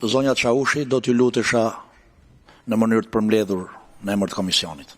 Zonja Çaushi, do t'ju lutesha në mënyrë të përmbledhur në emër të komisionit.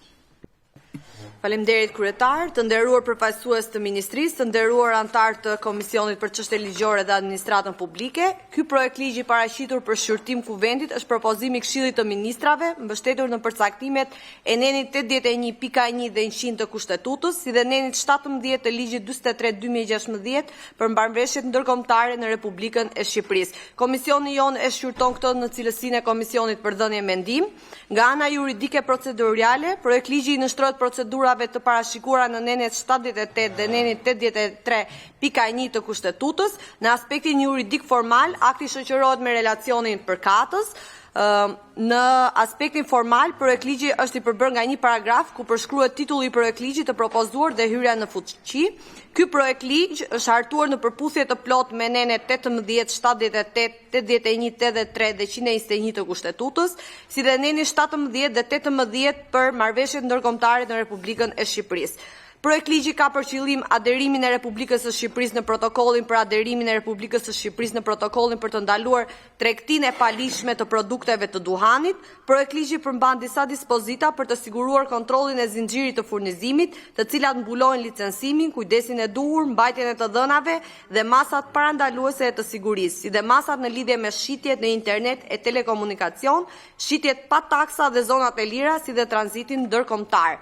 Faleminderit kryetar, të nderuar përfaqësues të ministrisë, të nderuar antar të Komisionit për Çështje Ligjore dhe Administratën Publike. Ky projekt ligji paraqitur për shqyrtim kuvendit është propozimi i Këshillit të Ministrave, mbështetur në përcaktimet e nenit 81.1 dhe 100 të Kushtetutës, si dhe nenit 17 të ligjit 43/2016 për mbarveshjet ndërkombëtare në Republikën e Shqipërisë. Komisioni jon e shqyrton këtë në cilësinë e Komisionit për dhënie mendim. Nga ana juridike procedurale, projekt ligji nënshtrohet procedurave të parashikuara në nenet 78 dhe nenet 83.1 të Kushtetutës. Në aspektin juridik formal, akti shoqërohet me relacionin përkatës. Në aspektin formal, projekt ligji është i përbërë nga një paragraf ku përshkruhet titulli i projekt ligjit të propozuar dhe hyrja në fuqi. Ky projekt ligj është hartuar në përputhje të plot me nenet 18, 78, 81, 83 dhe 121 të Kushtetutës, si dhe neni 17 dhe 18 për marrëveshjet ndërkombëtare në Republikën e Shqipërisë. Projekt ligji ka për qëllim aderimin e Republikës së Shqipërisë në protokollin për aderimin e Republikës së Shqipërisë në protokollin për të ndaluar tregtinë e palishme të produkteve të duhanit. Projekt ligji përmban disa dispozita për të siguruar kontrollin e zinxhirit të furnizimit, të cilat mbulojnë licencimin, kujdesin e duhur, mbajtjen e të dhënave dhe masat parandaluese të sigurisë, si dhe masat në lidhje me shitjet në internet e telekomunikacion, shitjet pa taksa dhe zonat e lira, si dhe tranzitin ndërkombëtar.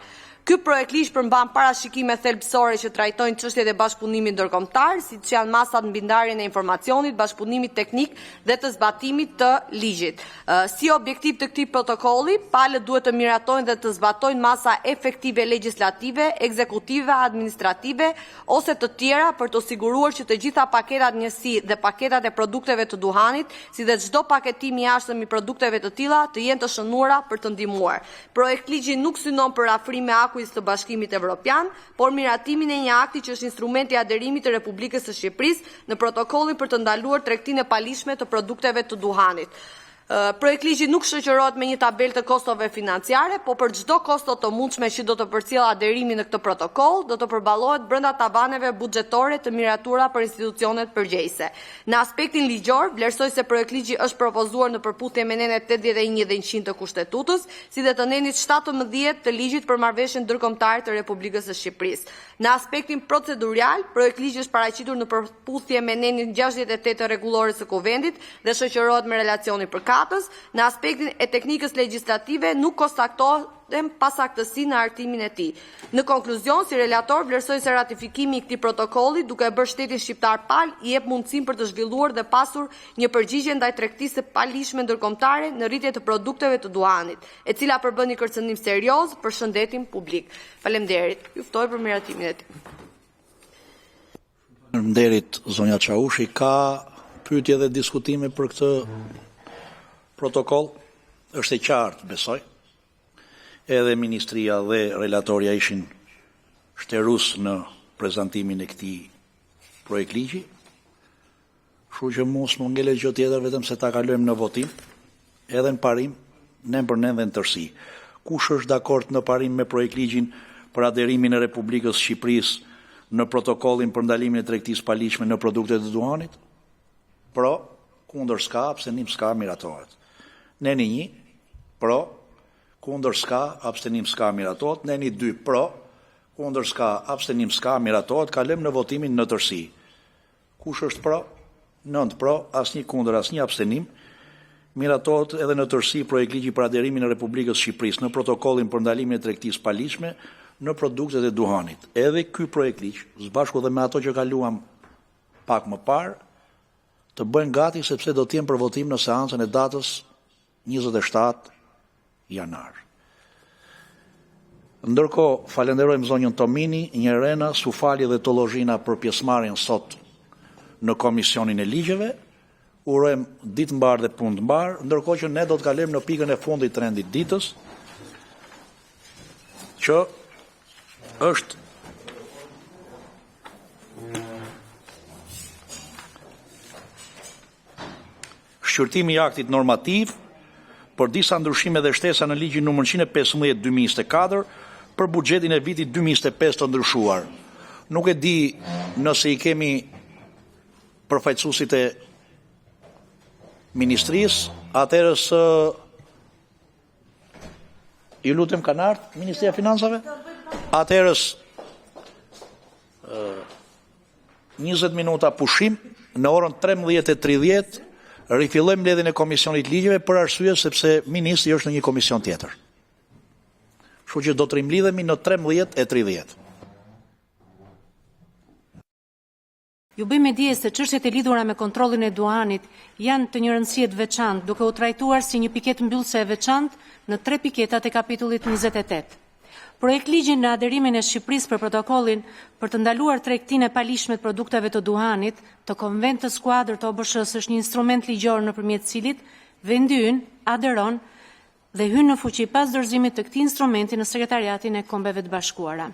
Ky projekt ligj përmban parashikime thelbësore që trajtojnë çështjet e bashkëpunimit ndërkombëtar, siç janë masat mbi ndarjen e informacionit, bashkëpunimit teknik dhe të zbatimit të ligjit. Si objektiv të këtij protokolli, palët duhet të miratojnë dhe të zbatojnë masa efektive legjislative, ekzekutive, administrative ose të tjera për të siguruar që të gjitha paketat njësi dhe paketat e produkteve të duhanit, si dhe çdo paketim i jashtëm i produkteve të tilla të jenë të shënuara për të ndihmuar. Projekt ligji nuk synon për afrime të Bashkimit Evropian, por miratimin e një akti që është instrumenti i aderimit të Republikës së Shqipërisë në protokollin për të ndaluar tregtinë e palishme të produkteve të duhanit. Projekt ligji nuk shoqërohet me një tabelë të kostove financiare, po për çdo kosto të mundshme që do të përcjellë aderimi në këtë protokoll, do të përballohet brenda tavaneve buxhetore të miratura për institucionet përgjegjëse. Në aspektin ligjor, vlerësoj se projekt ligji është propozuar në përputhje me nenet 81 dhe 100 të Kushtetutës, si dhe të nenit 17 të ligjit për marrëveshjen ndërkombëtare të Republikës së Shqipërisë. Në aspektin procedural, projekt ligji është paraqitur në përputhje me nenin 68 të rregullores së Kuvendit dhe shoqërohet me relacionin përkatës. Në aspektin e teknikës legjislative nuk konstatohen pasaktësi në hartimin e tij. Në konkluzion, si relator vlerësoj se ratifikimi i këtij protokolli, duke bërë shtetin shqiptar pal, i jep mundësinë për të zhvilluar dhe pasur një përgjigje ndaj tregtisë së palishme ndërkombëtare në rritje të produkteve të duhanit, e cila përbën një kërcënim serioz për shëndetin publik. Faleminderit. Ju ftoj për miratimin e tij. Faleminderit zonja Çaushi, ka pyetje dhe diskutime për këtë protokoll? Është e qartë, besoj. Edhe ministria dhe relatoria ishin shterus në prezantimin e këtij projekt ligji. Kështu që mos më ngelet gjë tjetër, vetëm se ta kalojmë në votim, edhe në parim, ne për ne dhe në tërësi. Kush është dakord në parim me projekt ligjin për aderimin e Republikës Shqipërisë në protokollin për ndalimin e tregtisë palishme në produktet e duhanit? Pro, kundër s'ka, abstenim s'ka, miratohet. Neni 1, pro, kundër s'ka, abstenim s'ka, miratohet. Neni 2, pro, kundër s'ka, abstenim s'ka, miratohet. Kalem në votimin në tërësi. Kush është pro? 9 pro, asnjë kundër, asnjë abstenim. Miratohet edhe në tërësi projekt ligji për aderimin e Republikës Shqipërisë në protokollin për ndalimin e tregtisë palishme në produktet e duhanit. Edhe ky projekt ligj, së bashku dhe me ato që kaluam pak më parë, të bëjnë gati sepse do të jenë për votim në seancën e datës 27 janar. Ndërkohë, falenderojmë zonjën Tomini, Njerena, Sufali dhe Tollozhina për pjesëmarrjen sot në Komisionin e Ligjeve. Urojmë ditë mbar dhe punë të mbar, ndërkohë që ne do të kalojmë në pikën e fundit të rendit ditës, që është shqyrtimi i aktit normativ për disa ndryshime dhe shtesa në ligjin numër 115/2024 për buxhetin e vitit 2025 të ndryshuar. Nuk e di nëse i kemi përfaqësuesit e ministrisë, atëherës ju lutem kanë ardhur Ministria e Financave, atëherës 20 minuta pushim, në orën 13:30 rifillojmë mbledhjen e Komisionit Ligjeve për arsye sepse ministri është në një komision tjetër. Kështu që do të rimblidhemi në 13:30. Ju bëjmë dije se çështjet e lidhura me kontrollin e duhanit janë të një rëndësie të veçantë, duke u trajtuar si një piketë mbyllëse e veçantë në 3 piketat e kapitullit 28. Projekt ligji në aderimin e Shqipërisë për protokollin për të ndaluar tregtinë e palishme të produkteve të duhanit, të Konvent të Skuadër të OBSH-s është një instrument ligjor nëpërmjet cilit vendi ynë aderon dhe hyn në fuqi pas dorëzimit të këtij instrumenti në Sekretariatin e Kombeve të Bashkuara.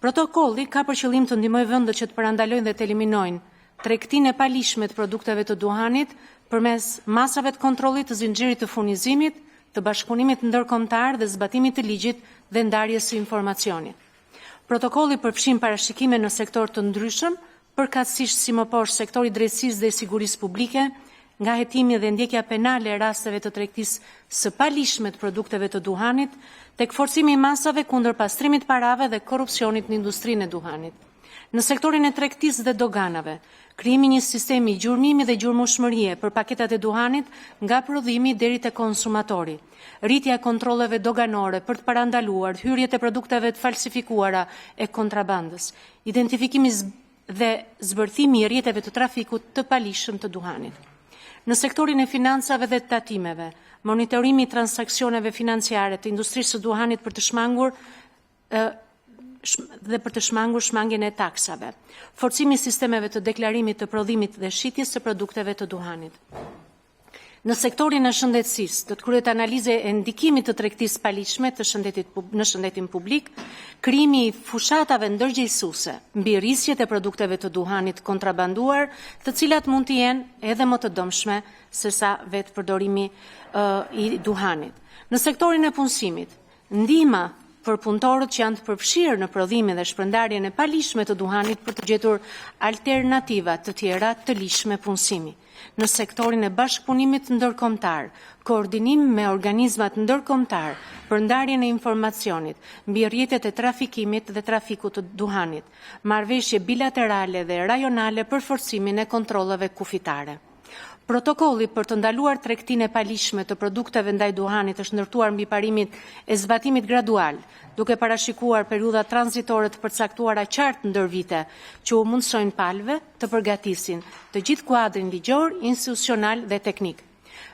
Protokolli ka për qëllim të ndihmojë vendet që të parandalojnë dhe të eliminojnë tregtinë e palishme të produkteve të duhanit përmes masave të kontrollit të zinxhirit të furnizimit, të bashkëpunimit ndërkombëtar dhe zbatimit të ligjit dhe ndarjes së informacionit. Protokolli përfshin parashikime në sektor të ndryshëm, përkatësisht si më poshtë sektori i drejtësisë dhe sigurisë publike, nga hetimi dhe ndjekja penale e rasteve të tregtisë së palishme të produkteve të duhanit, tek forcimi i masave kundër pastrimit parave dhe korrupsionit në industrinë e duhanit. Në sektorin e tregtisë dhe doganave, krijimi një sistemi gjurmimi dhe gjurmëshmërie për paketat e duhanit nga prodhimi deri te konsumatori, rritja e kontrolleve doganore për të parandaluar hyrjet e produkteve të falsifikuara e kontrabandës, identifikimi dhe zbërthimi i rrjeteve të trafikut të palishëm të duhanit. Në sektorin e financave dhe të tatimeve, monitorimi i transaksioneve financiare të industrisë së duhanit për të shmangur shmangjen e taksave, forcimi i sistemeve të deklarimit të prodhimit dhe shitjes së produkteve të duhanit. Në sektorin e shëndetësisë, do të kryhet analizë e ndikimit të tregtisë palishme në shëndetin publik, krijimi i fushatave ndërgjegjësuese mbi rrisjet e produkteve të duhanit kontrabanduar, të cilat mund të jenë edhe më të dëmshme se sa vetë përdorimi i duhanit. Në sektorin e punësimit, ndihma për punëtorët që janë të përfshirë në prodhimin dhe shpërndarjen e palishme të duhanit për të gjetur alternativa të tjera të lishme punësimi. Në sektorin e bashkëpunimit ndërkombëtar, koordinim me organizmat ndërkombëtar për ndarjen e informacionit mbi rrjetet e trafikimit dhe trafikut të duhanit, marrëveshje bilaterale dhe rajonale për forcimin e kontrollave kufitare. Protokolli për të ndaluar tregtinë e palishme të produkteve ndaj duhanit është ndërtuar mbi parimin e zbatimit gradual, duke parashikuar periudha tranzitore të përcaktuara qartë ndër vite, që u mundsojnë palëve të përgatisin të gjithë kuadrin ligjor, institucional dhe teknik.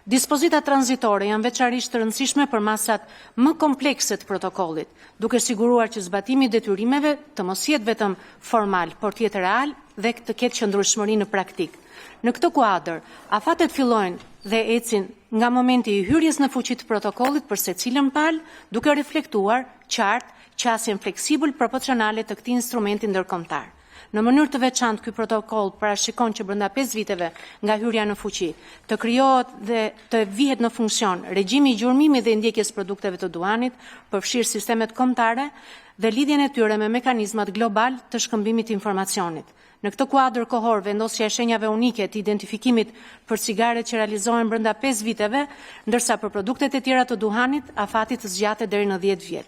Dispozitat tranzitore janë veçarisht të rëndësishme për masat më komplekse të protokollit, duke siguruar që zbatimi i detyrimeve të mos jetë vetëm formal, por të jetë real dhe të ketë qëndrueshmëri në praktik. Në këtë kuadër, afatet fillojnë dhe ecin nga momenti i hyrjes në fuqi të protokollit për secilën palë, duke reflektuar qartë qasjen fleksibël proporcionale të këtij instrumenti ndërkombëtar. Në mënyrë të veçantë, ky protokoll parashikon që brenda 5 viteve nga hyrja në fuqi të krijohet dhe të vihet në funksion regjimi i gjurmimit dhe ndjekjes produkteve të duhanit, përfshirë sistemet kombëtare dhe lidhjen e tyre me mekanizmat global të shkëmbimit të informacionit. Në këtë kuadër kohor, vendosja e shenjave unike të identifikimit për cigaret që realizohen brenda 5 viteve, ndërsa për produktet e tjera të duhanit, afati të zgjatet deri në 10 vjet.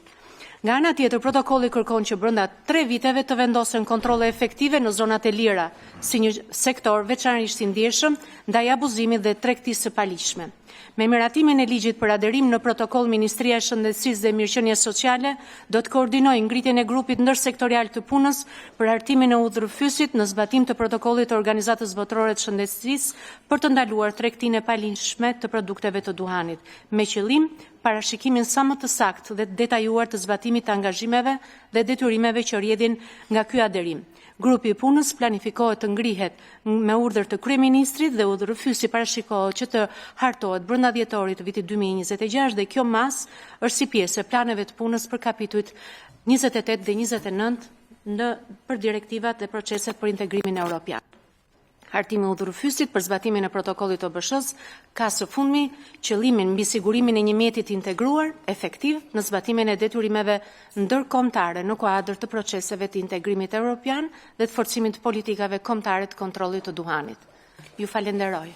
Nga ana tjetër, protokolli kërkon që brenda 3 viteve të vendosen kontrolle efektive në zonat e lira, si një sektor veçanërisht i ndjeshëm ndaj abuzimit dhe tregtisë së palishme. Me miratimin e ligjit për aderim në protokoll, Ministria e Shëndetësisë dhe Mirëqenies Sociale do të koordinojë ngritjen e grupit ndërsektorial të punës për hartimin e udhërfysit në zbatim të protokollit të Organizatës Botërore të Shëndetësisë për të ndaluar tregtinë e palishme të produkteve të duhanit, me qëllim parashikimin sa më të saktë dhe të detajuar të zbatimit të angazhimeve dhe detyrimeve që rrjedhin nga ky aderim. Grupi i punës planifikohet të ngrihet me urdhër të kryeministrit dhe udhërfysi parashikohet që të hartohet brenda dhjetorit të vitit 2026 dhe kjo mas është si pjesë e planeve të punës për kapitujt 28 dhe 29 për direktivat dhe proceset për integrimin evropian. Hartimi i udhërfysit për zbatimin e protokollit të OBSH-s ka së fundmi qëllimin mbi sigurimin e një mjeti të integruar, efektiv në zbatimin e detyrimeve ndërkombëtare në kuadër të proceseve të integrimit evropian dhe të forcimit të politikave kombëtare të kontrollit të duhanit. Ju falenderoj.